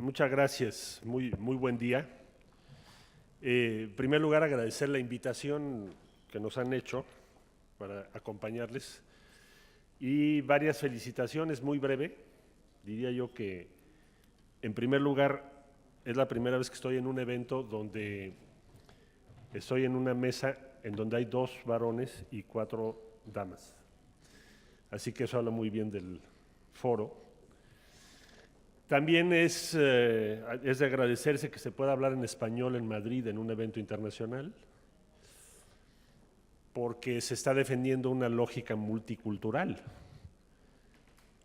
Muchas gracias, muy buen día. En primer lugar, agradecer la invitación que nos han hecho para acompañarles y varias felicitaciones, muy breve. Diría yo que, en primer lugar, es la primera vez que estoy en un evento donde estoy en una mesa en donde hay 2 varones y 4 damas. Así que eso habla muy bien del foro. También es de agradecerse que se pueda hablar en español en Madrid en un evento internacional, porque se está defendiendo una lógica multicultural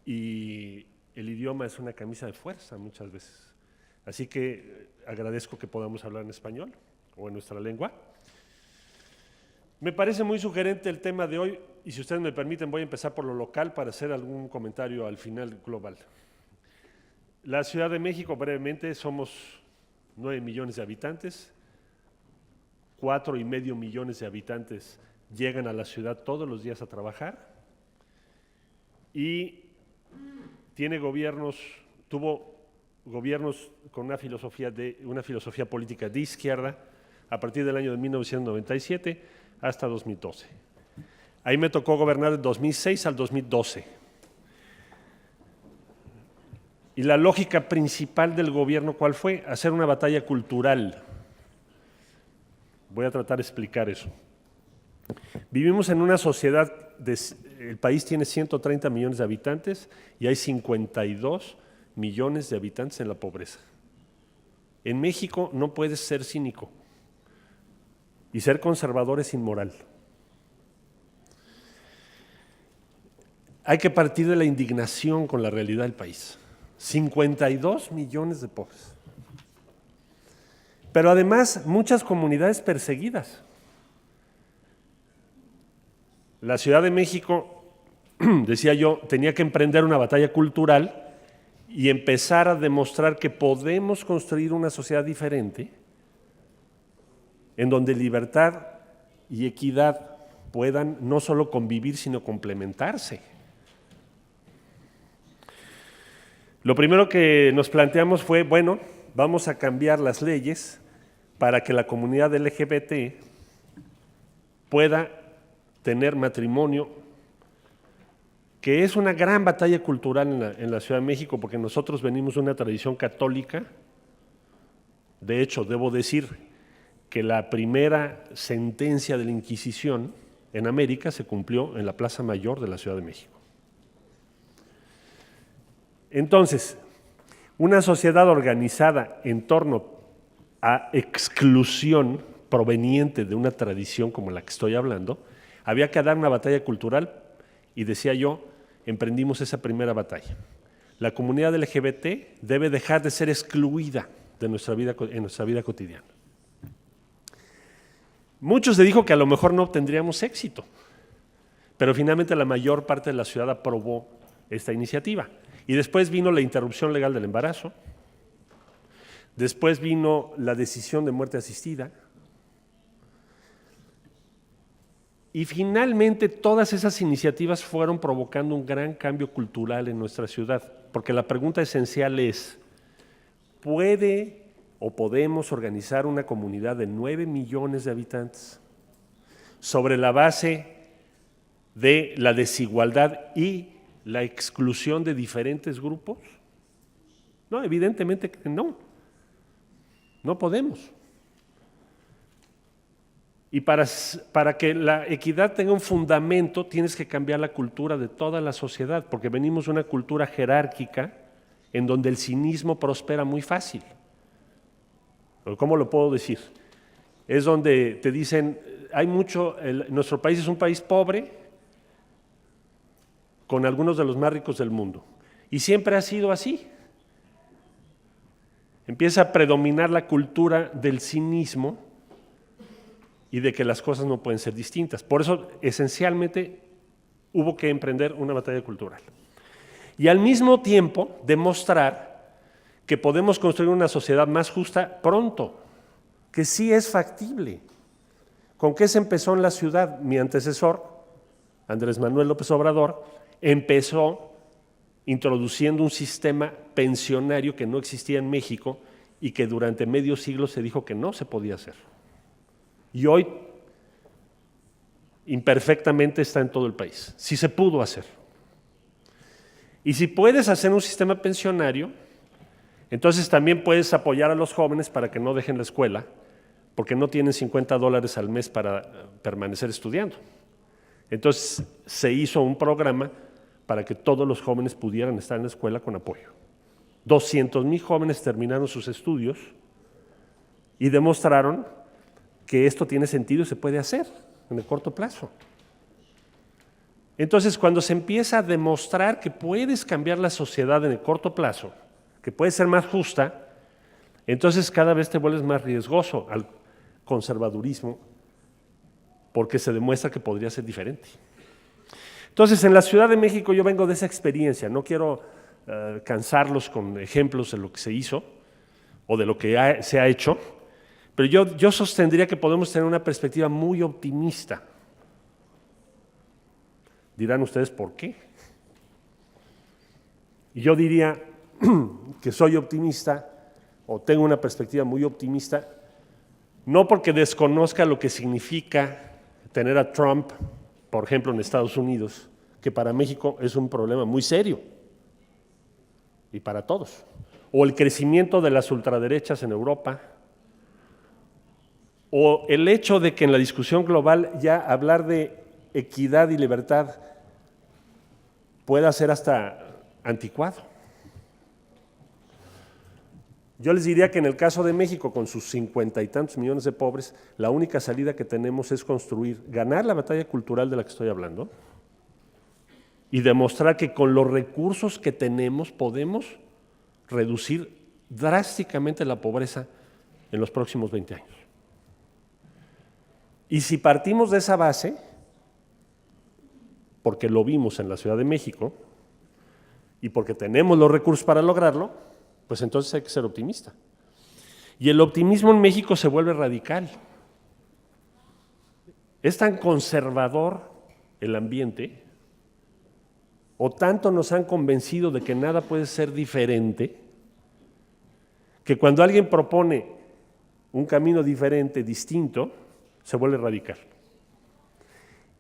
y el idioma es una camisa de fuerza muchas veces. Así que agradezco que podamos hablar en español o en nuestra lengua. Me parece muy sugerente el tema de hoy y si ustedes me permiten voy a empezar por lo local para hacer algún comentario al final global. La Ciudad de México, brevemente, somos 9 millones de habitantes, 4,5 millones de habitantes llegan a la ciudad todos los días a trabajar y tuvo gobiernos con una filosofía política de izquierda a partir del año de 1997 hasta 2012. Ahí me tocó gobernar de 2006 al 2012. Y la lógica principal del gobierno, ¿cuál fue? Hacer una batalla cultural. Voy a tratar de explicar eso. Vivimos en una sociedad, el país tiene 130 millones de habitantes y hay 52 millones de habitantes en la pobreza. En México no puedes ser cínico y ser conservador es inmoral. Hay que partir de la indignación con la realidad del país. 52 millones de pobres. Pero además, muchas comunidades perseguidas. La Ciudad de México, decía yo, tenía que emprender una batalla cultural y empezar a demostrar que podemos construir una sociedad diferente en donde libertad y equidad puedan no solo convivir, sino complementarse. Lo primero que nos planteamos fue, bueno, vamos a cambiar las leyes para que la comunidad LGBT pueda tener matrimonio, que es una gran batalla cultural en la Ciudad de México, porque nosotros venimos de una tradición católica. De hecho, debo decir que la primera sentencia de la Inquisición en América se cumplió en la Plaza Mayor de la Ciudad de México. Entonces, una sociedad organizada en torno a exclusión proveniente de una tradición como la que estoy hablando, había que dar una batalla cultural y decía yo, emprendimos esa primera batalla. La comunidad LGBT debe dejar de ser excluida de en nuestra vida cotidiana. Muchos se dijo que a lo mejor no obtendríamos éxito, pero finalmente la mayor parte de la ciudad aprobó esta iniciativa. Y después vino la interrupción legal del embarazo, después vino la decisión de muerte asistida y finalmente todas esas iniciativas fueron provocando un gran cambio cultural en nuestra ciudad, porque la pregunta esencial es, ¿puede o podemos organizar una comunidad de 9 millones de habitantes sobre la base de la desigualdad y la exclusión de diferentes grupos? No, evidentemente que no. No podemos. Y para que la equidad tenga un fundamento, tienes que cambiar la cultura de toda la sociedad, porque venimos de una cultura jerárquica en donde el cinismo prospera muy fácil. ¿Cómo lo puedo decir? Es donde te dicen, nuestro país es un país pobre, con algunos de los más ricos del mundo. Y siempre ha sido así. Empieza a predominar la cultura del cinismo y de que las cosas no pueden ser distintas. Por eso, esencialmente, hubo que emprender una batalla cultural. Y al mismo tiempo, demostrar que podemos construir una sociedad más justa pronto, que sí es factible. ¿Con qué se empezó en la ciudad? Mi antecesor, Andrés Manuel López Obrador, empezó introduciendo un sistema pensionario que no existía en México y que durante medio siglo se dijo que no se podía hacer. Y hoy imperfectamente está en todo el país. Sí se pudo hacer. Y si puedes hacer un sistema pensionario, entonces también puedes apoyar a los jóvenes para que no dejen la escuela, porque no tienen $50 al mes para permanecer estudiando. Entonces se hizo un programa para que todos los jóvenes pudieran estar en la escuela con apoyo. 200,000 jóvenes terminaron sus estudios y demostraron que esto tiene sentido y se puede hacer en el corto plazo. Entonces, cuando se empieza a demostrar que puedes cambiar la sociedad en el corto plazo, que puede ser más justa, entonces cada vez te vuelves más riesgoso al conservadurismo porque se demuestra que podría ser diferente. Entonces, en la Ciudad de México yo vengo de esa experiencia, no quiero cansarlos con ejemplos de lo que se hizo o de lo que se ha hecho, pero yo sostendría que podemos tener una perspectiva muy optimista. Dirán ustedes, ¿por qué? Y yo diría que soy optimista o tengo una perspectiva muy optimista, no porque desconozca lo que significa tener a Trump, por ejemplo, en Estados Unidos, que para México es un problema muy serio y para todos, o el crecimiento de las ultraderechas en Europa, o el hecho de que en la discusión global ya hablar de equidad y libertad pueda ser hasta anticuado. Yo les diría que en el caso de México, con sus 50 y tantos millones de pobres, la única salida que tenemos es construir, ganar la batalla cultural de la que estoy hablando y demostrar que con los recursos que tenemos podemos reducir drásticamente la pobreza en los próximos 20 años. Y si partimos de esa base, porque lo vimos en la Ciudad de México y porque tenemos los recursos para lograrlo, pues entonces hay que ser optimista. Y el optimismo en México se vuelve radical. Es tan conservador el ambiente, o tanto nos han convencido de que nada puede ser diferente, que cuando alguien propone un camino diferente, distinto, se vuelve radical.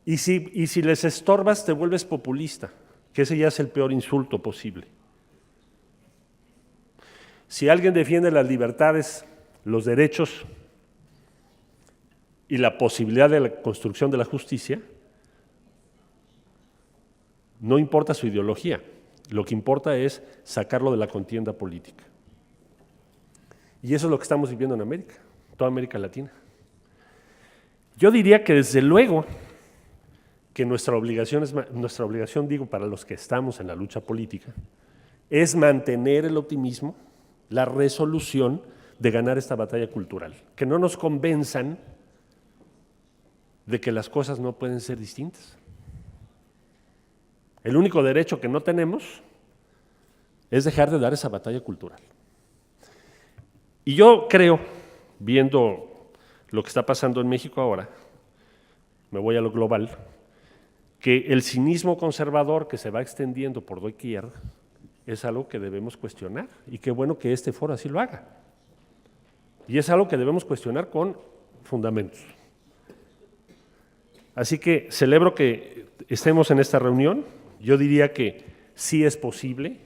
Y si les estorbas, te vuelves populista, que ese ya es el peor insulto posible. Si alguien defiende las libertades, los derechos y la posibilidad de la construcción de la justicia, no importa su ideología, lo que importa es sacarlo de la contienda política. Y eso es lo que estamos viviendo en América, toda América Latina. Yo diría que desde luego que nuestra obligación, digo, para los que estamos en la lucha política, es mantener el optimismo, la resolución de ganar esta batalla cultural, que no nos convenzan de que las cosas no pueden ser distintas. El único derecho que no tenemos es dejar de dar esa batalla cultural. Y yo creo, viendo lo que está pasando en México ahora, me voy a lo global, que el cinismo conservador que se va extendiendo por doquier es algo que debemos cuestionar, y qué bueno que este foro así lo haga. Y es algo que debemos cuestionar con fundamentos. Así que celebro que estemos en esta reunión. Yo diría que sí es posible,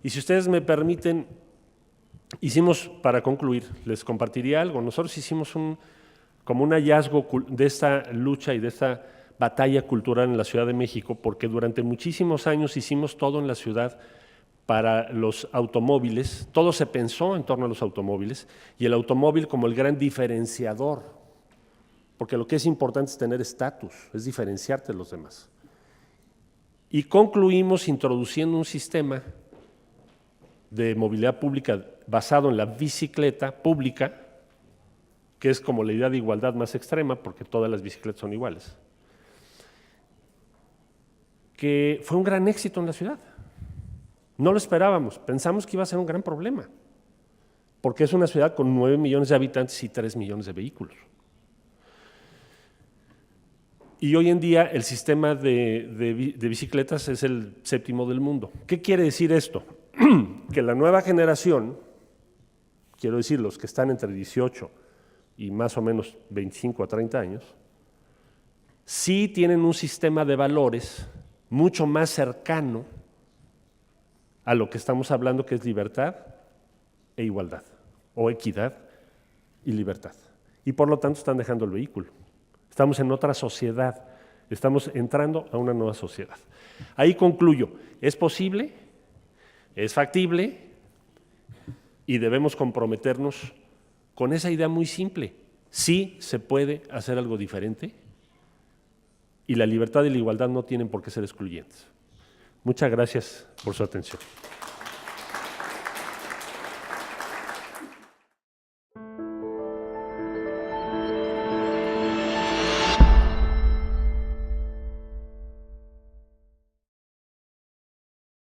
y si ustedes me permiten, para concluir, les compartiría algo. Nosotros hicimos como un hallazgo de esta lucha y de esta batalla cultural en la Ciudad de México, porque durante muchísimos años hicimos todo en la ciudad para los automóviles, todo se pensó en torno a los automóviles, y el automóvil como el gran diferenciador, porque lo que es importante es tener estatus, es diferenciarte de los demás. Y concluimos introduciendo un sistema de movilidad pública basado en la bicicleta pública, que es como la idea de igualdad más extrema, porque todas las bicicletas son iguales, que fue un gran éxito en la ciudad. No lo esperábamos, pensamos que iba a ser un gran problema, porque es una ciudad con 9 millones de habitantes y 3 millones de vehículos. Y hoy en día el sistema de bicicletas es el 7º del mundo. ¿Qué quiere decir esto? Que la nueva generación, quiero decir los que están entre 18 y más o menos 25 a 30 años, sí tienen un sistema de valores mucho más cercano a lo que estamos hablando, que es libertad e igualdad, o equidad y libertad. Y por lo tanto están dejando el vehículo. Estamos en otra sociedad, estamos entrando a una nueva sociedad. Ahí concluyo, es posible, es factible y debemos comprometernos con esa idea muy simple. Sí se puede hacer algo diferente y la libertad y la igualdad no tienen por qué ser excluyentes. Muchas gracias por su atención.